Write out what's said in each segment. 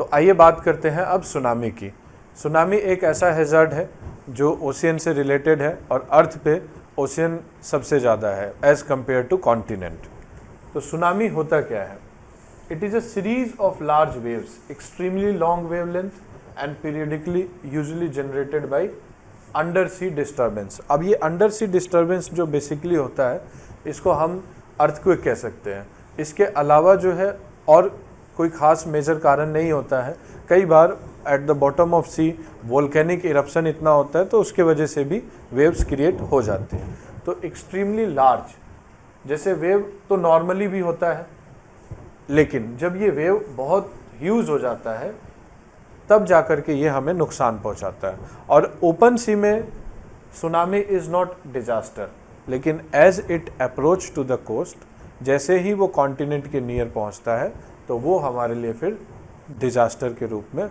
तो आइए बात करते हैं अब सुनामी की। सुनामी एक ऐसा हैज़ार्ड है जो ओशियन से रिलेटेड है और अर्थ पे ओशियन सबसे ज़्यादा है एज़ कम्पेयर टू कॉन्टिनेंट। तो सुनामी होता क्या है? It is a series of large waves, extremely long wavelength and periodically usually generated by under sea disturbance. अब ये अंडर सी डिस्टर्बेंस जो बेसिकली होता है इसको हम अर्थक्वेक कह सकते हैं। इसके अलावा जो है और कोई खास मेजर कारण नहीं होता है। कई बार at the bottom of sea volcanic eruption इतना होता है तो उसके वजह से भी वेव्स क्रिएट हो जाते हैं। तो एक्सट्रीमली लार्ज, जैसे वेव तो नॉर्मली भी होता है, लेकिन जब ये वेव बहुत ह्यूज हो जाता है तब जाकर के ये हमें नुकसान पहुंचाता है। और ओपन सी में सुनामी इज़ नॉट डिजास्टर, लेकिन as it approach to the coast, जैसे ही वो कॉन्टिनेंट के नियर पहुंचता है तो वो हमारे लिए फिर डिजास्टर के रूप में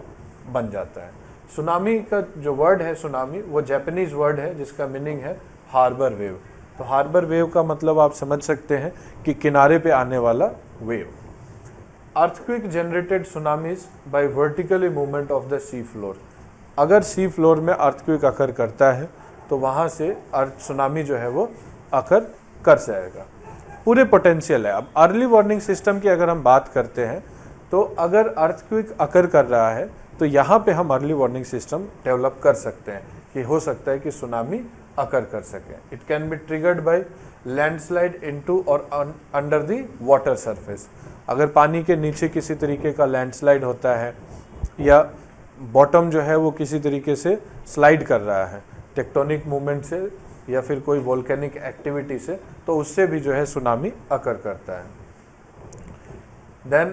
बन जाता है। सुनामी का जो वर्ड है सुनामी, वो जापानीज वर्ड है जिसका मीनिंग है हार्बर वेव। तो हार्बर वेव का मतलब आप समझ सकते हैं कि किनारे पे आने वाला wave. Earthquake generated tsunamis by vertically movement of the sea floor. अगर सी फ्लोर में अर्थक्वेक अकर करता है तो वहाँ से सुनामी जो है वो अकर कर जाएगा। पूरे पोटेंशियल है। अब अर्ली वार्निंग सिस्टम की अगर हम बात करते हैं तो अगर अर्थक्वेक अकर कर रहा है तो यहाँ पे हम अर्ली वार्निंग सिस्टम डेवलप कर सकते हैं कि हो सकता है कि सुनामी अकर कर सके। It can be triggered by landslide into और अंडर द वाटर सरफेस। अगर पानी के नीचे किसी तरीके का लैंडस्लाइड होता है या बॉटम जो है वो किसी तरीके से स्लाइड कर रहा है टेक्टोनिक मूवमेंट से या फिर कोई वोल्केनिक एक्टिविटी से, तो उससे भी जो है सुनामी अकर करता है। Then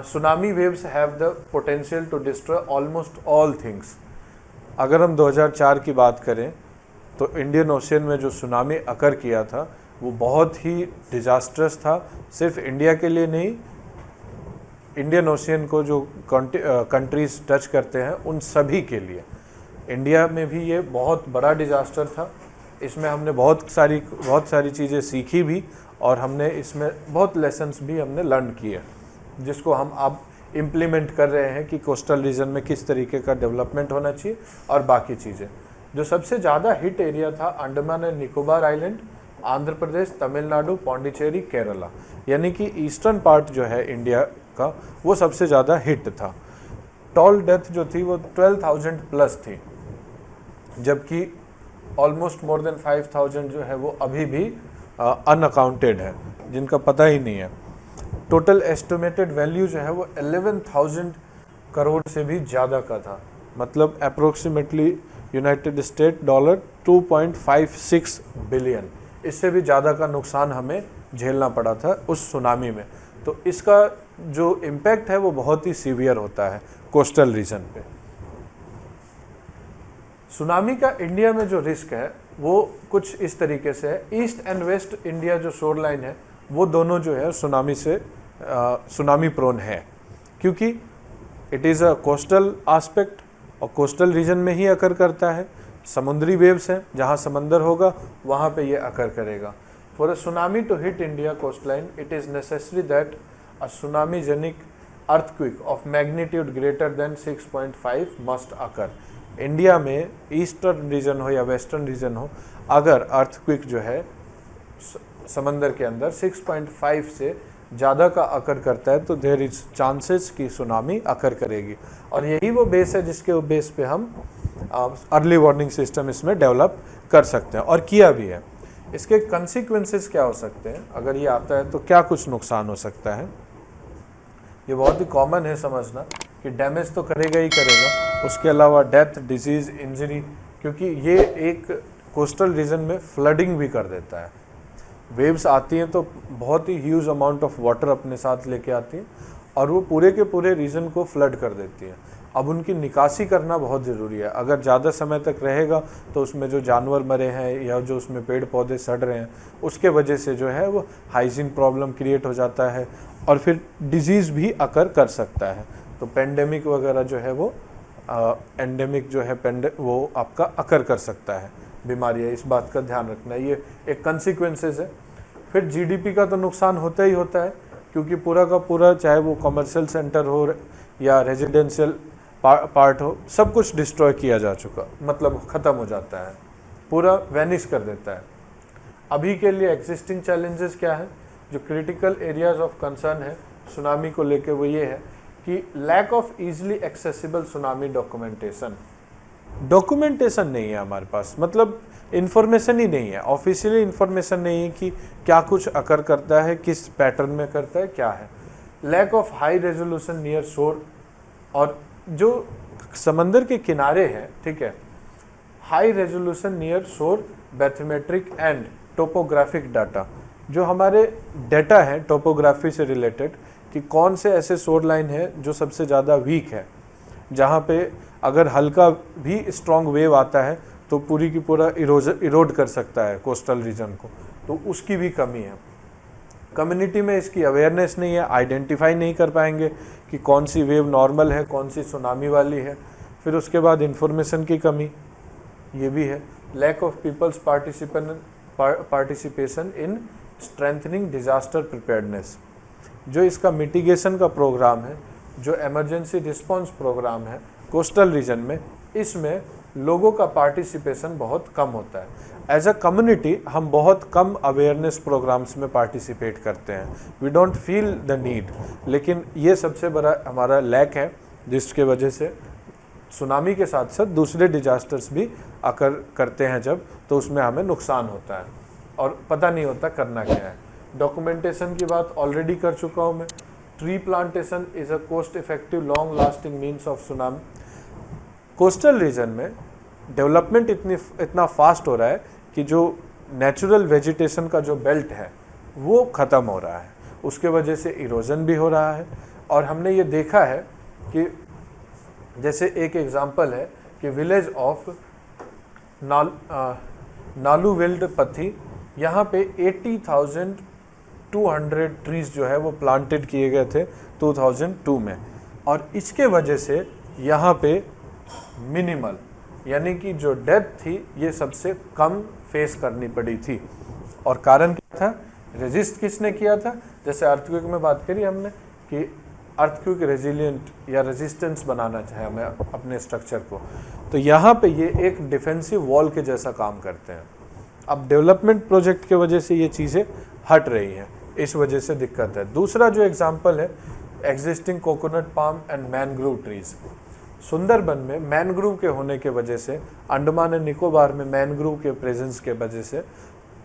tsunami waves have the potential to destroy almost all things. अगर हम 2004 की बात करें तो इंडियन ओशियन में जो सुनामी अकर किया था वो बहुत ही डिजास्ट्रस था। सिर्फ इंडिया के लिए नहीं, इंडियन ओशियन को जो कंट्रीज टच करते हैं उन सभी के लिए। इंडिया में भी ये बहुत बड़ा डिजास्टर था। इसमें हमने बहुत सारी चीज़ें सीखी भी और हमने इसमें बहुत लेसन्स भी हमने लर्न किए, जिसको हम अब इम्प्लीमेंट कर रहे हैं कि कोस्टल रीजन में किस तरीके का डेवलपमेंट होना चाहिए और बाकी चीज़ें। जो सबसे ज़्यादा हिट एरिया था अंडमान एंड निकोबार आइलैंड, आंध्र प्रदेश, तमिलनाडु, पौंडीचेरी, केरला, यानी कि ईस्टर्न पार्ट जो है इंडिया का वो सबसे ज़्यादा हिट था। टोटल डेथ जो थी वो 12,000 प्लस थी, जबकि ऑलमोस्ट मोर देन 5,000 जो है वो अभी भी अनअकाउंटेड है, जिनका पता ही नहीं है। टोटल एस्टिमेटेड वैल्यू जो है वो 11,000 करोड़ से भी ज़्यादा का था, मतलब approximately United state dollar 2.56 billion, इससे भी ज़्यादा का नुकसान हमें झेलना पड़ा था उस सुनामी में। तो इसका जो इम्पैक्ट है वो बहुत ही सीवियर होता है कोस्टल रीजन पे। सुनामी का इंडिया में जो रिस्क है वो कुछ इस तरीके से है। ईस्ट एंड वेस्ट इंडिया जो शोर लाइन है वो दोनों जो है सुनामी प्रोन है, क्योंकि it is a coastal aspect और कोस्टल रीजन में ही अकर करता है। समुद्री वेव्स हैं, जहाँ समंदर होगा वहाँ पे ये अकर करेगा। For a tsunami to hit India coast line it is necessary that a tsunamigenic earthquake of magnitude greater than 6.5 must occur. India में ईस्टर्न रीजन हो या वेस्टर्न रीजन हो, अगर अर्थक्वेक जो है समंदर के अंदर 6.5 से ज़्यादा का अकर करता है तो देयर इज चांसेस कि सुनामी अकर करेगी। और यही वो बेस है जिसके बेस पे हम अर्ली वार्निंग सिस्टम इसमें डेवलप कर सकते हैं और किया भी है। इसके कंसिक्वेंसेस क्या हो सकते हैं, अगर ये आता है तो क्या कुछ नुकसान हो सकता है। ये बहुत ही कॉमन है समझना कि डैमेज तो करेगा ही करेगा, उसके अलावा डेथ, डिजीज़, इंजरी, क्योंकि ये एक कोस्टल रीजन में फ्लडिंग भी कर देता है। वेव्स आती हैं तो बहुत ही ह्यूज अमाउंट ऑफ वाटर अपने साथ लेके आती हैं और वो पूरे के पूरे रीजन को फ्लड कर देती हैं। अब उनकी निकासी करना बहुत ज़रूरी है। अगर ज़्यादा समय तक रहेगा तो उसमें जो जानवर मरे हैं या जो उसमें पेड़ पौधे सड़ रहे हैं उसके वजह से जो है वो हाइजीन प्रॉब्लम क्रिएट हो जाता है और फिर डिजीज़ भी अकर कर सकता है। तो पेंडेमिक वगैरह जो है वो एंडेमिक जो है वो आपका अकर कर सकता है बीमारियाँ। इस बात का ध्यान रखना है, ये एक कंसिक्वेंसेस है। फिर जीडीपी का तो नुकसान होता ही होता है, क्योंकि पूरा का पूरा चाहे वो कमर्शियल सेंटर हो या रेजिडेंशियल पार्ट हो, सब कुछ डिस्ट्रॉय किया जा चुका, मतलब ख़त्म हो जाता है, पूरा वैनिश कर देता है। अभी के लिए एग्जिस्टिंग चैलेंजेस क्या है, जो क्रिटिकल एरियाज ऑफ कंसर्न है सुनामी को लेके, वो ये है कि lack of easily accessible tsunami documentation नहीं है हमारे पास, मतलब इन्फॉर्मेशन ही नहीं है, ऑफिशियली इन्फॉर्मेशन नहीं है कि क्या कुछ अकर करता है, किस पैटर्न में करता है, क्या है। Lack of high resolution near shore, और जो समंदर के किनारे हैं, ठीक है, हाई रेजोल्यूशन नियर शोर बैथमेट्रिक एंड टोपोग्राफिक डाटा, जो हमारे डाटा है टोपोग्राफी से रिलेटेड कि कौन से ऐसे शोर लाइन है जो सबसे ज़्यादा वीक है, जहाँ पे अगर हल्का भी स्ट्रॉन्ग वेव आता है तो पूरी की पूरा इरोड कर सकता है कोस्टल रीजन को, तो उसकी भी कमी है। कम्युनिटी में इसकी अवेयरनेस नहीं है, आइडेंटिफाई नहीं कर पाएंगे कि कौन सी वेव नॉर्मल है, कौन सी सुनामी वाली है। फिर उसके बाद इंफॉर्मेशन की कमी, ये भी है। Lack of people's participation in strengthening disaster preparedness, जो इसका मिटिगेशन का प्रोग्राम है, जो इमरजेंसी रिस्पांस प्रोग्राम है कोस्टल रीजन में, इसमें लोगों का पार्टिसिपेशन बहुत कम होता है। एज अ कम्युनिटी हम बहुत कम अवेयरनेस प्रोग्राम्स में पार्टिसिपेट करते हैं, we don't feel the need, लेकिन ये सबसे बड़ा हमारा लैक है, जिसके वजह से सुनामी के साथ साथ दूसरे डिजास्टर्स भी अकर करते हैं जब, तो उसमें हमें नुकसान होता है और पता नहीं होता करना क्या है। डॉक्यूमेंटेशन की बात ऑलरेडी कर चुका हूँ मैं। Tree plantation is a cost effective long lasting means of tsunami. Coastal region में डेवलपमेंट इतना फास्ट हो रहा है कि जो नेचुरल वेजिटेशन का जो बेल्ट है वो ख़त्म हो रहा है, उसके वजह से इरोजन भी हो रहा है। और हमने ये देखा है कि जैसे एक एग्जांपल है कि विलेज ऑफ नालूविल्ड पथी, यहाँ पे 80,200 ट्रीज जो है वो प्लांटेड किए गए थे 2002 में, और इसके वजह से यहाँ पे मिनिमल, यानी कि जो डेथ थी ये सबसे कम फेस करनी पड़ी थी। और कारण क्या था, रेजिस्ट किसने किया था, जैसे अर्थक्वेक में बात करी हमने कि अर्थक्वेक रेजिलिएंट या रेजिस्टेंस बनाना चाहे हमें अपने स्ट्रक्चर को, तो यहाँ पे ये एक डिफेंसिव वॉल के जैसा काम करते हैं। अब डेवलपमेंट प्रोजेक्ट के वजह से ये चीज़ें हट रही हैं, इस वजह से दिक्कत है। दूसरा जो एग्जांपल है existing coconut palm and mangrove trees. Sundarban में मैनग्रोव के होने के वजह से, अंडमान एंड निकोबार में मैनग्रोव के प्रेजेंस के वजह से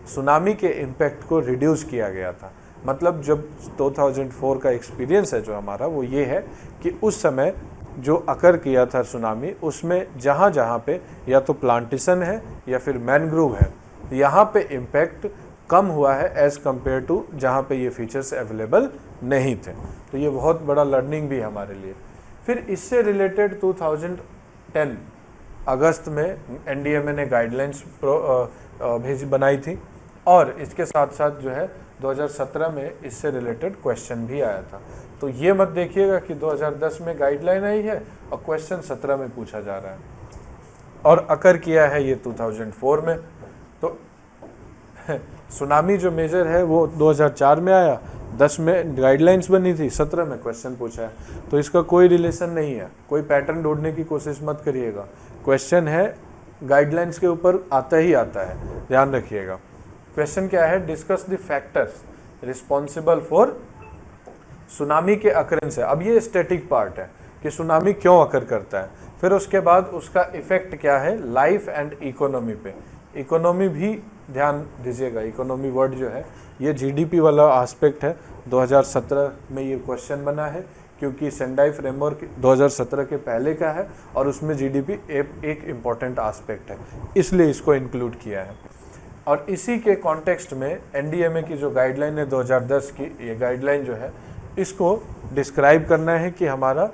सुनामी के इम्पैक्ट को रिड्यूस किया गया था। मतलब जब 2004 का एक्सपीरियंस है जो हमारा, वो ये है कि उस समय जो अकर किया था सुनामी, उसमें जहाँ जहाँ पे या तो प्लांटेशन है या फिर मैनग्रोव है, यहाँ पे इम्पैक्ट कम हुआ है एज कम्पेयर टू जहाँ पे ये फीचर्स अवेलेबल नहीं थे। तो ये बहुत बड़ा लर्निंग भी है हमारे लिए। फिर इससे रिलेटेड 2010 अगस्त में एनडीएमए ने गाइडलाइंस बनाई थी, और इसके साथ साथ जो है 2017 में इससे रिलेटेड क्वेश्चन भी आया था। तो ये मत देखिएगा कि 2010 में गाइडलाइन आई है और क्वेश्चन 17 में पूछा जा रहा है, और अकर किया है ये 2004 में। तो सुनामी जो मेजर है वो 2004 में आया, 10 में गाइडलाइंस बनी थी, 17 में क्वेश्चन पूछा है। तो इसका कोई रिलेशन नहीं है, कोई पैटर्न ढूंढने की कोशिश मत करिएगा। क्वेश्चन है गाइडलाइंस के ऊपर आता ही आता है, ध्यान रखिएगा। क्वेश्चन क्या है, discuss the factors responsible for tsunami के अकरेंस है। अब ये स्टैटिक पार्ट है कि सुनामी क्यों अकर करता है, फिर उसके बाद उसका इफेक्ट क्या है लाइफ एंड इकोनॉमी पे। इकोनॉमी भी ध्यान दीजिएगा, इकोनॉमी वर्ड जो है ये जीडीपी वाला एस्पेक्ट है। 2017 में ये क्वेश्चन बना है क्योंकि सेंडाई फ्रेमवर्क 2017 के पहले का है और उसमें जीडीपी एक इम्पॉर्टेंट एस्पेक्ट है, इसलिए इसको इंक्लूड किया है। और इसी के कॉन्टेक्स्ट में एनडीएमए की जो गाइडलाइन है 2010 की, ये गाइडलाइन जो है इसको डिस्क्राइब करना है कि हमारा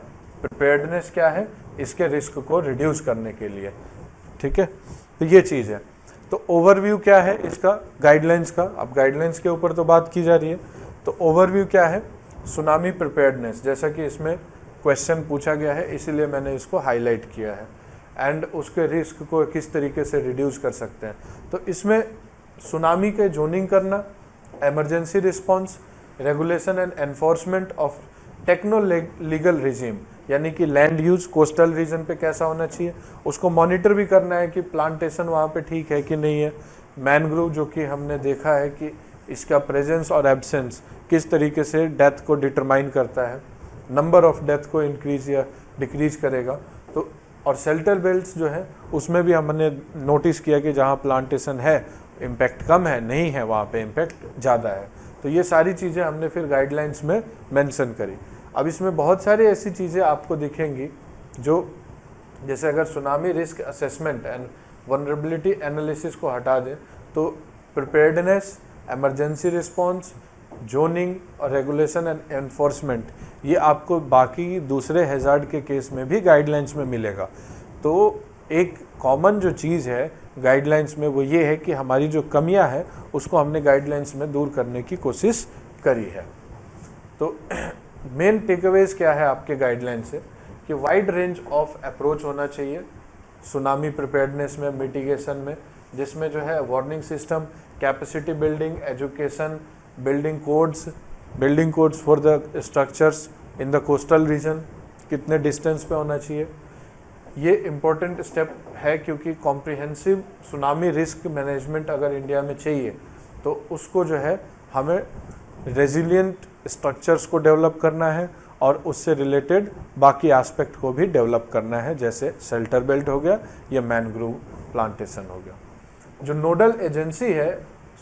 प्रिपेयर्डनेस क्या है इसके रिस्क को रिड्यूस करने के लिए, ठीक है। तो ये चीज़ है। तो ओवरव्यू क्या है इसका गाइडलाइंस का, अब गाइडलाइंस के ऊपर तो बात की जा रही है, तो ओवरव्यू क्या है, सुनामी प्रिपेयर्डनेस, जैसा कि इसमें क्वेश्चन पूछा गया है इसीलिए मैंने इसको हाईलाइट किया है, एंड उसके रिस्क को किस तरीके से रिड्यूस कर सकते हैं। तो इसमें सुनामी के जोनिंग करना, emergency response, regulation and enforcement of techno legal regime, यानी कि लैंड यूज कोस्टल रीजन पे कैसा होना चाहिए, उसको मॉनिटर भी करना है कि प्लांटेशन वहाँ पे ठीक है कि नहीं है। मैनग्रोव जो कि हमने देखा है कि इसका प्रेजेंस और एब्सेंस किस तरीके से डेथ को डिटरमाइन करता है, नंबर ऑफ डेथ को इंक्रीज या डिक्रीज करेगा। तो और शेल्टर बेल्ट्स जो है उसमें भी हमने नोटिस किया कि जहाँ प्लांटेशन है इम्पैक्ट कम है, नहीं है वहाँ पे इम्पैक्ट ज़्यादा है। तो ये सारी चीज़ें हमने फिर गाइडलाइंस में मेंशन करी। अब इसमें बहुत सारी ऐसी चीज़ें आपको दिखेंगी जो, जैसे अगर tsunami risk assessment and vulnerability analysis को हटा दें तो प्रिपेयर्डनेस, इमरजेंसी रिस्पॉन्स, जोनिंग और रेगुलेशन एंड एनफोर्समेंट, ये आपको बाकी दूसरे हैजार्ड के केस में भी गाइडलाइंस में मिलेगा। तो एक कॉमन जो चीज़ है गाइडलाइंस में वो ये है कि हमारी जो कमियां हैं उसको हमने गाइडलाइंस में दूर करने की कोशिश करी है। तो मेन टेकअवेज क्या है आपके गाइडलाइन से कि वाइड रेंज ऑफ अप्रोच होना चाहिए सुनामी प्रिपेयर्डनेस में, मिटिगेशन में, जिसमें जो है warning system, capacity building, education, building codes for the structures in the coastal region, कितने डिस्टेंस पे होना चाहिए। ये इम्पोर्टेंट स्टेप है क्योंकि कॉम्प्रिहेंसिव सुनामी रिस्क मैनेजमेंट अगर इंडिया में चाहिए तो उसको जो है हमें रेजिलिएंट स्ट्रक्चर्स को डेवलप करना है और उससे रिलेटेड बाकी एस्पेक्ट को भी डेवलप करना है, जैसे शेल्टर बेल्ट हो गया या मैनग्रोव प्लांटेशन हो गया। जो नोडल एजेंसी है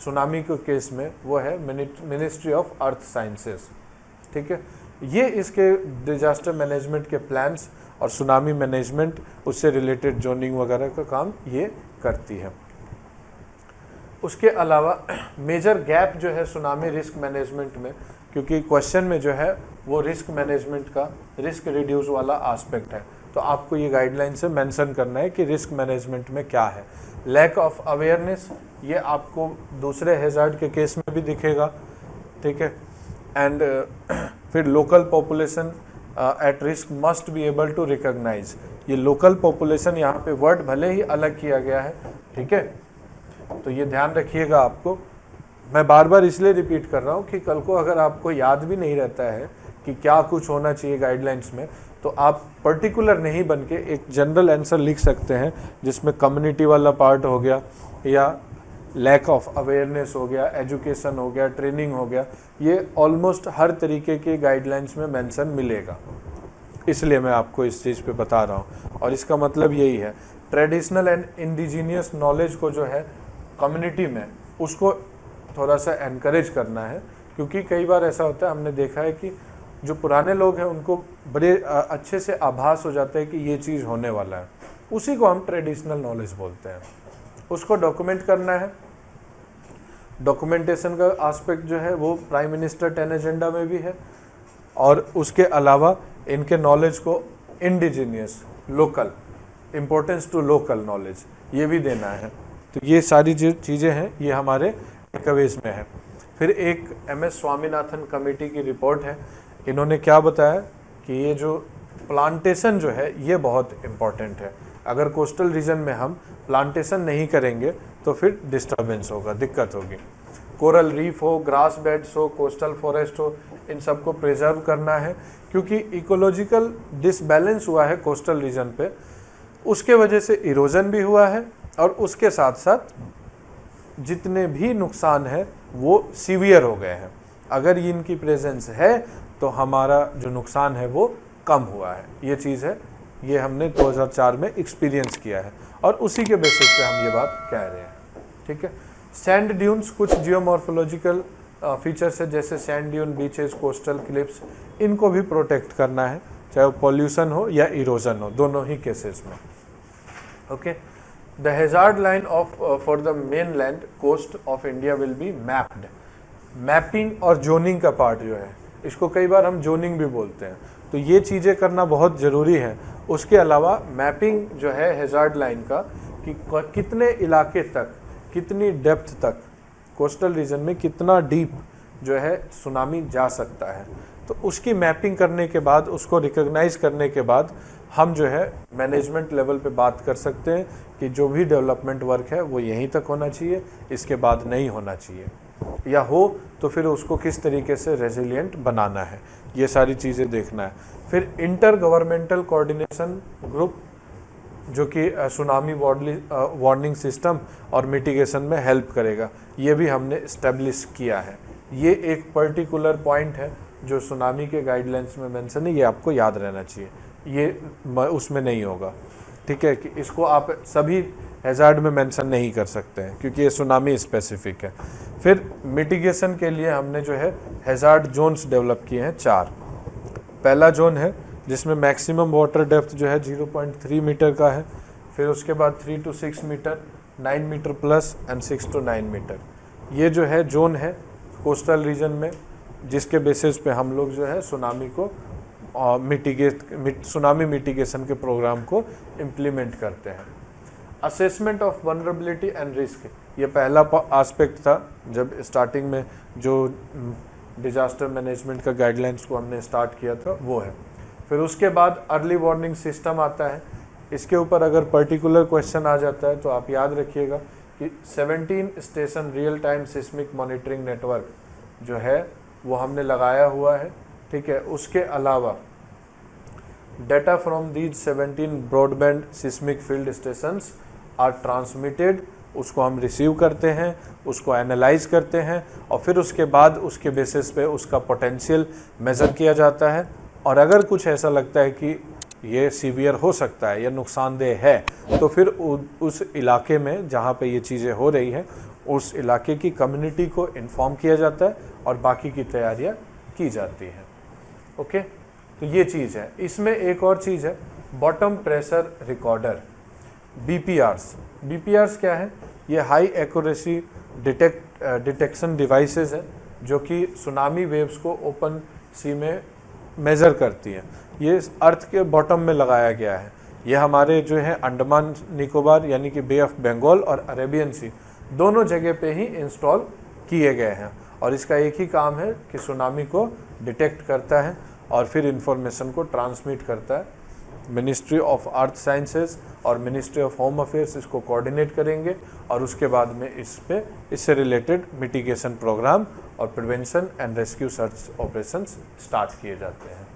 सुनामी के केस में वो है मिनिस्ट्री ऑफ अर्थ साइंसेस, ठीक है। ये इसके डिजास्टर मैनेजमेंट के प्लान्स और सुनामी मैनेजमेंट उससे रिलेटेड जोनिंग वगैरह का काम ये करती है। उसके अलावा मेजर गैप जो है सुनामी रिस्क मैनेजमेंट में, क्योंकि क्वेश्चन में जो है वो रिस्क मैनेजमेंट का रिस्क रिड्यूस वाला एस्पेक्ट है, तो आपको ये गाइडलाइन से मेंशन करना है कि रिस्क मैनेजमेंट में क्या है। लैक ऑफ अवेयरनेस, ये आपको दूसरे हैजार्ड के केस में भी दिखेगा, ठीक है। एंड फिर local population at risk must be able to recognise, ये लोकल पॉपुलेशन यहाँ पे वर्ड भले ही अलग किया गया है, ठीक है, तो ये ध्यान रखिएगा। आपको मैं बार बार इसलिए रिपीट कर रहा हूँ कि कल को अगर आपको याद भी नहीं रहता है कि क्या कुछ होना चाहिए गाइडलाइंस में, तो आप पर्टिकुलर नहीं बन के एक जनरल आंसर लिख सकते हैं जिसमें कम्युनिटी वाला पार्ट हो गया या लैक ऑफ अवेयरनेस हो गया, एजुकेशन हो गया, ट्रेनिंग हो गया, ये ऑलमोस्ट हर तरीके के गाइडलाइंस में मेंशन मिलेगा। इसलिए मैं आपको इस चीज़ पे बता रहा हूँ और इसका मतलब यही है ट्रेडिशनल एंड इंडिजीनियस नॉलेज को जो है कम्युनिटी में उसको थोड़ा सा एनकरेज करना है, क्योंकि कई बार ऐसा होता है, हमने देखा है कि जो पुराने लोग हैं उनको बड़े अच्छे से आभास हो जाता है कि ये चीज़ होने वाला है, उसी को हम ट्रेडिशनल नॉलेज बोलते हैं। उसको डॉक्यूमेंट करना है। डॉक्यूमेंटेशन का एस्पेक्ट जो है वो प्राइम मिनिस्टर 10 एजेंडा में भी है और उसके अलावा इनके नॉलेज को indigenous, local, importance to local knowledge, ये भी देना है। तो ये सारी जो चीज़ें हैं ये हमारे टेकअवेज में है। फिर एक MS स्वामीनाथन कमेटी की रिपोर्ट है, इन्होंने क्या बताया कि ये जो प्लांटेशन जो है ये बहुत इम्पॉर्टेंट है। अगर कोस्टल रीजन में हम प्लांटेशन नहीं करेंगे तो फिर डिस्टर्बेंस होगा, दिक्कत होगी। कोरल रीफ हो, ग्रास बेड्स हो, कोस्टल फॉरेस्ट हो, इन सबको प्रिजर्व करना है, क्योंकि इकोलॉजिकल डिसबैलेंस हुआ है कोस्टल रीजन पे, उसके वजह से इरोजन भी हुआ है और उसके साथ साथ जितने भी नुकसान है वो सीवियर हो गए हैं। अगर इनकी प्रेजेंस है तो हमारा जो नुकसान है वो कम हुआ है। ये चीज़ है, ये हमने 2004 में एक्सपीरियंस किया है और उसी के बेसिस पे हम ये बात कह रहे हैं, ठीक है। सैंड ड्यून्स कुछ जियोमॉर्फोलॉजिकल फीचर्स है, जैसे sand dune, beaches, coastal clips, इनको भी प्रोटेक्ट करना है, चाहे वो पॉल्यूशन हो या इरोजन हो, दोनों ही केसेस में, okay. The hazard line of for the mainland coast of India will be mapped. Mapping और जोनिंग का पार्ट जो है, इसको कई बार हम जोनिंग भी बोलते हैं, तो ये चीज़ें करना बहुत ज़रूरी है। उसके अलावा मैपिंग जो है हैजार्ड लाइन का कि कितने इलाके तक, कितनी डेप्थ तक, कोस्टल रीजन में कितना डीप जो है सुनामी जा सकता है, तो उसकी मैपिंग करने के बाद, उसको रिकॉग्नाइज करने के बाद हम जो है मैनेजमेंट लेवल पे बात कर सकते हैं कि जो भी डेवलपमेंट वर्क है वो यहीं तक होना चाहिए, इसके बाद नहीं होना चाहिए, या हो तो फिर उसको किस तरीके से रेजिलिएंट बनाना है। ये सारी चीज़ें देखना है। फिर इंटर गवर्नमेंटल कोऑर्डिनेशन ग्रुप जो कि सुनामी वार्निंग सिस्टम और मिटिगेशन में हेल्प करेगा, ये भी हमने इस्टेब्लिश किया है। ये एक पर्टिकुलर पॉइंट है जो सुनामी के गाइडलाइंस में मेंशन है, ये आपको याद रहना चाहिए, ये उसमें नहीं होगा, ठीक है, कि इसको आप सभी हैज़ार्ड में मेंशन नहीं कर सकते हैं क्योंकि ये सुनामी स्पेसिफिक है। फिर मिटिगेशन के लिए हमने जो है हैज़ार्ड जोन्स डेवलप किए हैं 4। पहला जोन है जिसमें मैक्सिमम वाटर डेप्थ जो है 0.3 मीटर का है, फिर उसके बाद 3 to 6 metre, 9 metre plus and 6 to 9 metre. ये जो है जोन है कोस्टल रीजन में, जिसके बेसिस पे हम लोग जो है सुनामी को सुनामी मिटिगेशन के प्रोग्राम को इम्प्लीमेंट करते हैं। Assessment of vulnerability and risk, ये पहला एस्पेक्ट था जब स्टार्टिंग में जो डिजास्टर मैनेजमेंट का गाइडलाइंस को हमने स्टार्ट किया था, वो है। फिर उसके बाद अर्ली वार्निंग सिस्टम आता है। इसके ऊपर अगर पर्टिकुलर क्वेश्चन आ जाता है तो आप याद रखिएगा कि 17 station real time seismic monitoring network जो है वो हमने लगाया हुआ है, ठीक है। उसके अलावा data from these 17 broadband seismic field stations are transmitted, उसको हम रिसीव करते हैं, उसको एनालाइज करते हैं और फिर उसके बाद उसके बेसिस पे उसका पोटेंशियल मेज़र किया जाता है। और अगर कुछ ऐसा लगता है कि ये सीवियर हो सकता है या नुकसानदेह है, तो फिर उस इलाके में जहाँ पे ये चीज़ें हो रही हैं उस इलाके की कम्युनिटी को इन्फॉर्म किया जाता है और बाकी की तैयारियाँ की जाती हैं। ओके, तो ये चीज़ है। इसमें एक और चीज़ है बॉटम प्रेशर रिकॉर्डर, बीपीआरस। बीपीआरस क्या है? ये हाई एक्यूरेसी डिटेक्शन डिवाइसेस है जो कि सुनामी वेव्स को ओपन सी में मेज़र करती हैं। ये अर्थ के बॉटम में लगाया गया है। ये हमारे जो है अंडमान निकोबार यानी कि बे ऑफ बंगाल और अरेबियन सी दोनों जगह पे ही इंस्टॉल किए गए हैं और इसका एक ही काम है कि सुनामी को डिटेक्ट करता है और फिर इंफॉर्मेशन को ट्रांसमिट करता है। मिनिस्ट्री ऑफ अर्थ साइंसेज और मिनिस्ट्री ऑफ होम अफेयर्स इसको कोऑर्डिनेट करेंगे और उसके बाद में इससे रिलेटेड मिटिगेशन प्रोग्राम और prevention and rescue search operations start किए जाते हैं।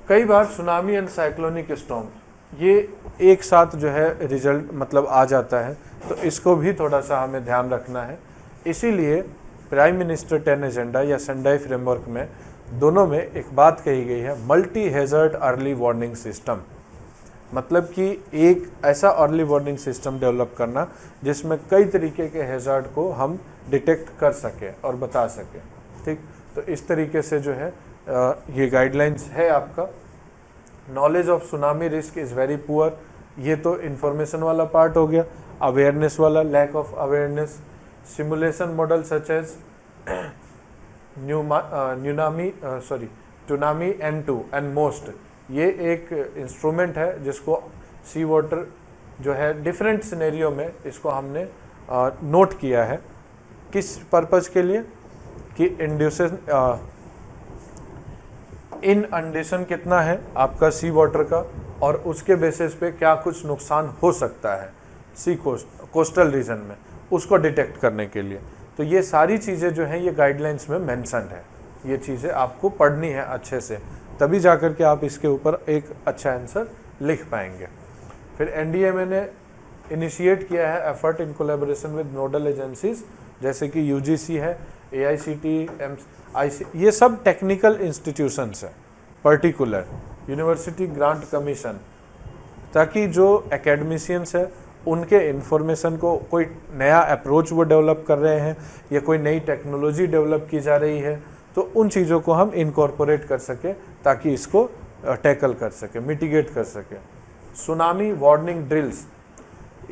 कई बार सुनामी एंड साइक्लोनिक स्टॉर्म ये एक साथ जो है रिजल्ट मतलब आ जाता है, तो इसको भी थोड़ा सा हमें ध्यान रखना है। इसीलिए प्राइम मिनिस्टर 10 एजेंडा या सेंडाई फ्रेमवर्क में दोनों में एक बात कही गई है, multi hazard early warning system. मतलब कि एक ऐसा अर्ली वार्निंग सिस्टम डेवलप करना जिसमें कई तरीके के हैज़ार्ड को हम डिटेक्ट कर सकें और बता सकें, ठीक। तो इस तरीके से जो है ये गाइडलाइंस है आपका। Knowledge of tsunami risk is very poor, ये तो इन्फॉर्मेशन वाला पार्ट हो गया। अवेयरनेस वाला, lack of awareness. Simulation model such as TUNAMI N2 and MOST, ये एक इंस्ट्रूमेंट है जिसको सी वाटर जो है डिफरेंट सिनेरियो में इसको हमने नोट किया है। किस पर्पज़ के लिए कि इनअंडेशन कितना है आपका सी वाटर का और उसके बेसिस पे क्या कुछ नुकसान हो सकता है सी कोस्टल रीजन में, उसको डिटेक्ट करने के लिए। तो ये सारी चीज़ें जो हैं ये गाइडलाइंस में मेंशन्ड है। ये चीज़ें आपको पढ़नी है अच्छे से, तभी जाकर के आप इसके ऊपर एक अच्छा आंसर लिख पाएंगे। फिर एनडीएमए ने इनिशिएट किया है effort in collaboration with nodal agencies जैसे कि यूजीसी है, एआईसीटी, एमआईसी, ये सब टेक्निकल इंस्टीट्यूशंस हैं, पर्टिकुलर यूनिवर्सिटी ग्रांट कमीशन, ताकि जो एकेडमिशियंस है उनके इन्फॉर्मेशन को कोई नया अप्रोच वो डेवलप कर रहे हैं या कोई नई टेक्नोलॉजी डेवलप की जा रही है तो उन चीज़ों को हम इनकॉर्पोरेट कर सकें ताकि इसको टैकल कर सकें, मिटिगेट कर सकें। सुनामी वार्निंग ड्रिल्स,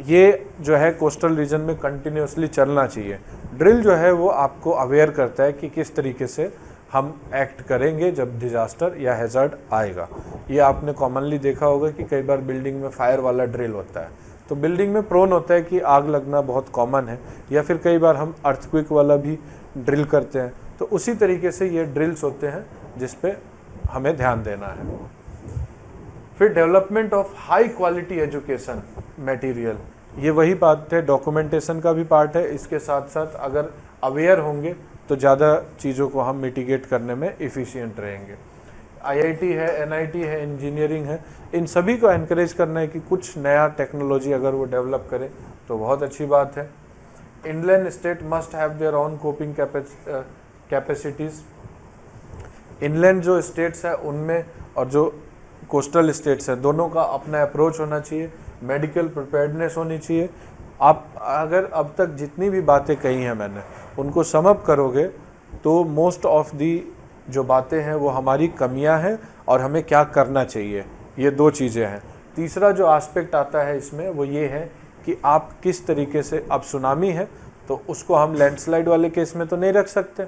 ये जो है कोस्टल रीजन में कंटिन्यूसली चलना चाहिए। ड्रिल जो है वो आपको अवेयर करता है कि किस तरीके से हम एक्ट करेंगे जब डिजास्टर या हैज़ार्ड आएगा। ये आपने कॉमनली देखा होगा कि कई बार बिल्डिंग में फायर वाला ड्रिल होता है, तो बिल्डिंग में प्रोन होता है कि आग लगना बहुत कॉमन है, या फिर कई बार हम अर्थक्वेक वाला भी ड्रिल करते हैं। तो उसी तरीके से ये ड्रिल्स होते हैं जिस पे हमें ध्यान देना है। फिर development of high quality education material, ये वही बात है, डॉक्यूमेंटेशन का भी पार्ट है। इसके साथ साथ अगर अवेयर होंगे तो ज़्यादा चीज़ों को हम मिटिगेट करने में एफिशिएंट रहेंगे। आईआईटी है, एनआईटी है, इंजीनियरिंग है, इन सभी को एनकरेज करना है कि कुछ नया टेक्नोलॉजी अगर वो डेवलप करें तो बहुत अच्छी बात है। Inland state must have their own coping capacities. Inland जो स्टेट्स है उनमें और जो कोस्टल स्टेट्स है दोनों का अपना अप्रोच होना चाहिए, मेडिकल प्रिपेयर्डनेस होनी चाहिए। आप अगर अब तक जितनी भी बातें कही हैं मैंने उनको सम अप करोगे तो मोस्ट ऑफ दी जो बातें हैं वो हमारी कमियां हैं और हमें क्या करना चाहिए, ये दो चीज़ें हैं। तीसरा जो एस्पेक्ट आता है इसमें वो ये है कि आप किस तरीके से, अब सुनामी है तो उसको हम लैंडस्लाइड वाले केस में तो नहीं रख सकते,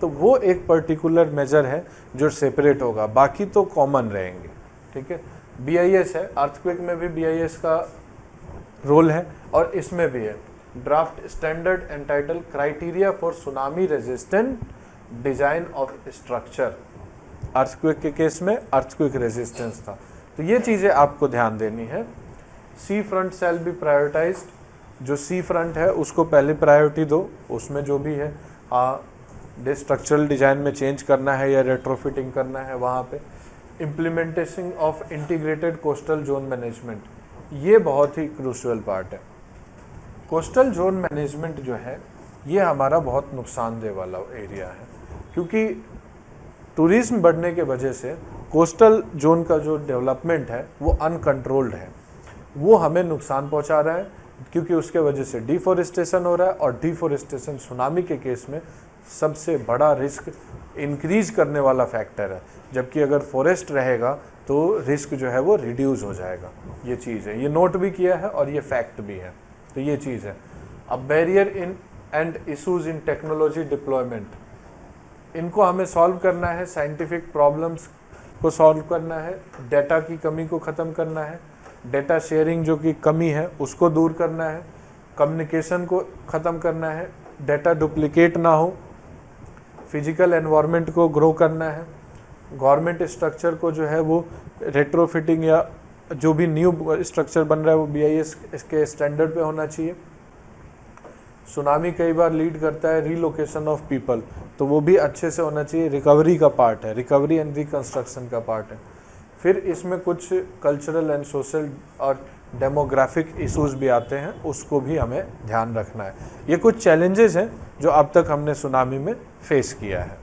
तो वो एक पर्टिकुलर मेजर है जो सेपरेट होगा, बाकी तो कॉमन रहेंगे। ठीक है, बीआईएस है, अर्थक्वेक में भी बीआईएस का रोल है और इसमें भी है। Draft standard entitle criteria for tsunami resistant design of structure. Earthquake के केस में अर्थक्वेक रेजिस्टेंस था, तो ये चीज़ें आपको ध्यान देनी है। Sea front shall be prioritised. जो सी फ्रंट है उसको पहले प्रायोरिटी दो, उसमें जो भी है स्ट्रक्चरल डिजाइन में चेंज करना है या रेट्रोफिटिंग करना है वहाँ पे। Implementation of integrated coastal zone management, ये बहुत ही क्रूशियल पार्ट है। कोस्टल जोन मैनेजमेंट जो है ये हमारा बहुत नुकसानदेह वाला एरिया है, क्योंकि टूरिज्म बढ़ने के वजह से कोस्टल जोन का जो डेवलपमेंट है वो अनकंट्रोल्ड है, वो हमें नुकसान पहुंचा रहा है, क्योंकि उसके वजह से डिफॉरेस्टेशन हो रहा है और डिफॉरेस्टेशन सुनामी के केस में सबसे बड़ा रिस्क इंक्रीज करने वाला फैक्टर है, जबकि अगर फॉरेस्ट रहेगा तो रिस्क जो है वो रिड्यूस हो जाएगा। ये चीज़ है, ये नोट भी किया है और ये फैक्ट भी है, तो ये चीज़ है। अब barrier in and issues in technology deployment, इनको हमें सॉल्व करना है, साइंटिफिक प्रॉब्लम्स को सॉल्व करना है, डेटा की कमी को ख़त्म करना है, डेटा शेयरिंग जो कि कमी है उसको दूर करना है, कम्युनिकेशन को ख़त्म करना है, डेटा डुप्लिकेट ना हो, फिजिकल एनवायरनमेंट को ग्रो करना है, गवर्नमेंट स्ट्रक्चर को जो है वो रेट्रोफिटिंग या जो भी न्यू स्ट्रक्चर बन रहा है वो बीआईएस के स्टैंडर्ड पे होना चाहिए। सुनामी कई बार लीड करता है रीलोकेशन ऑफ पीपल, तो वो भी अच्छे से होना चाहिए, रिकवरी का पार्ट है, रिकवरी एंड रिकंस्ट्रक्शन का पार्ट है। फिर इसमें कुछ कल्चरल एंड सोशल और डेमोग्राफिक इश्यूज भी आते हैं, उसको भी हमें ध्यान रखना है। ये कुछ चैलेंजेस हैं जो अब तक हमने सुनामी में फेस किया है।